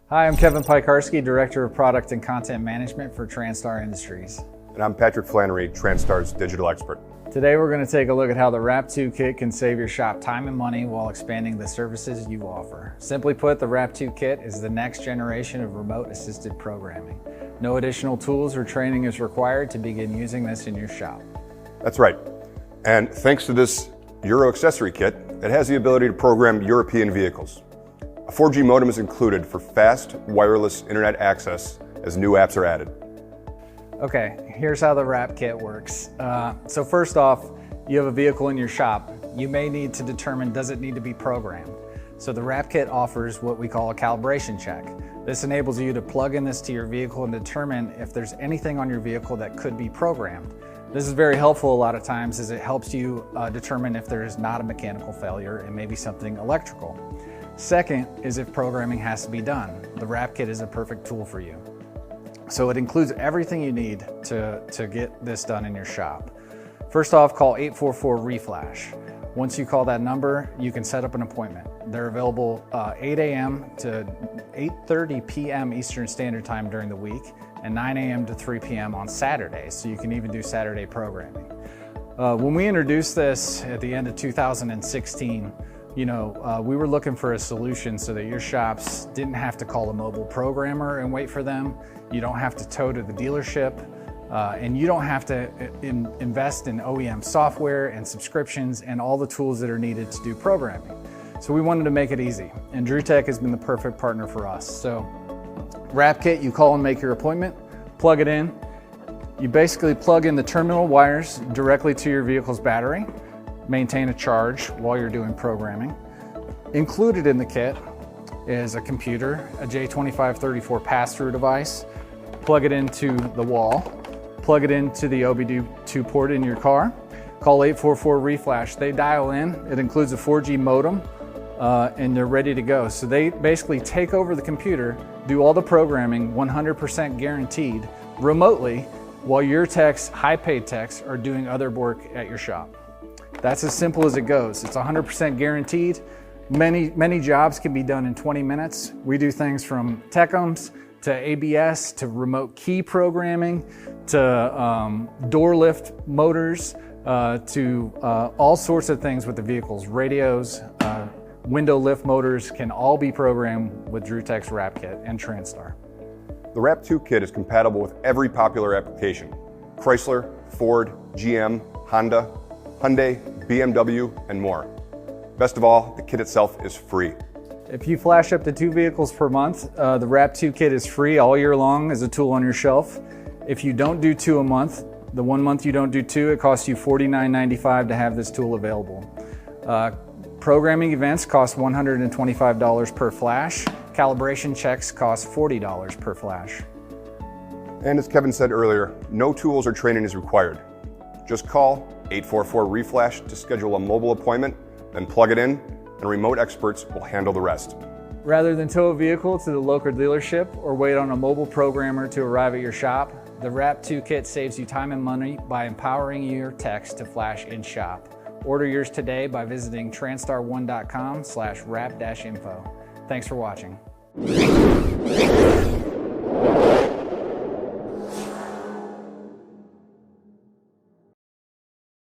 Hi, I'm Kevin Piekarski, Director of Product and Content Management for Transtar Industries. And I'm Patrick Flannery, Transtar's digital expert. Today we're going to take a look at how the RAP2 kit can save your shop time and money while expanding the services you offer. Simply put, the RAP2 kit is the next generation of remote assisted programming. No additional tools or training is required to begin using this in your shop. That's right. And thanks to this Euro accessory kit, it has the ability to program European vehicles. A 4G modem is included for fast wireless internet access as new apps are added. Okay, here's how the RAP kit works. So first off, you have a vehicle in your shop. You may need to determine, does it need to be programmed? So the RAP kit offers what we call a calibration check. This enables you to plug in this to your vehicle and determine if there's anything on your vehicle that could be programmed. This is very helpful a lot of times as it helps you determine if there is not a mechanical failure and maybe something electrical. Second is if programming has to be done. The RAP kit is a perfect tool for you. So it includes everything you need to get this done in your shop. First off, call 844-REFLASH. Once you call that number, you can set up an appointment. They're available 8 a.m. to 8:30 p.m. Eastern Standard Time during the week and 9 a.m. to 3 p.m. on Saturdays, so you can even do Saturday programming. When we introduced this at the end of 2016, we were looking for a solution so that your shops didn't have to call a mobile programmer and wait for them. You don't have to tow to the dealership, and you don't have to invest in OEM software and subscriptions and all the tools that are needed to do programming. So we wanted to make it easy, and DrewTech has been the perfect partner for us. So RAP kit, you call and make your appointment, plug it in. You basically plug in the terminal wires directly to your vehicle's battery, maintain a charge while you're doing programming. Included in the kit is a computer, a J2534 pass-through device. Plug it into the wall, plug it into the OBD2 port in your car, call 844-REFLASH. They dial in, it includes a 4G modem, and they're ready to go. So they basically take over the computer, do all the programming, 100% guaranteed, remotely, while your techs, high-paid techs, are doing other work at your shop. That's as simple as it goes. It's 100% guaranteed. Many jobs can be done in 20 minutes. We do things from TechEms to ABS to remote key programming to door lift motors to all sorts of things with the vehicles. Radios, window lift motors can all be programmed with DrewTech's RAP kit and Transtar. The RAP2 kit is compatible with every popular application: Chrysler, Ford, GM, Honda, Hyundai, BMW, and more. Best of all, the kit itself is free. If you flash up to 2 vehicles per month, the RAP2 kit is free all year long as a tool on your shelf. If you don't do 2 a month, the 1 month you don't do 2, it costs you $49.95 to have this tool available. Programming events cost $125 per flash. Calibration checks cost $40 per flash. And as Kevin said earlier, no tools or training is required. Just call 844-REFLASH to schedule a mobile appointment, then plug it in, and remote experts will handle the rest. Rather than tow a vehicle to the local dealership or wait on a mobile programmer to arrive at your shop, the RAP2 kit saves you time and money by empowering your techs to flash in shop. Order yours today by visiting transtar1.com/rap-info. Thanks for watching.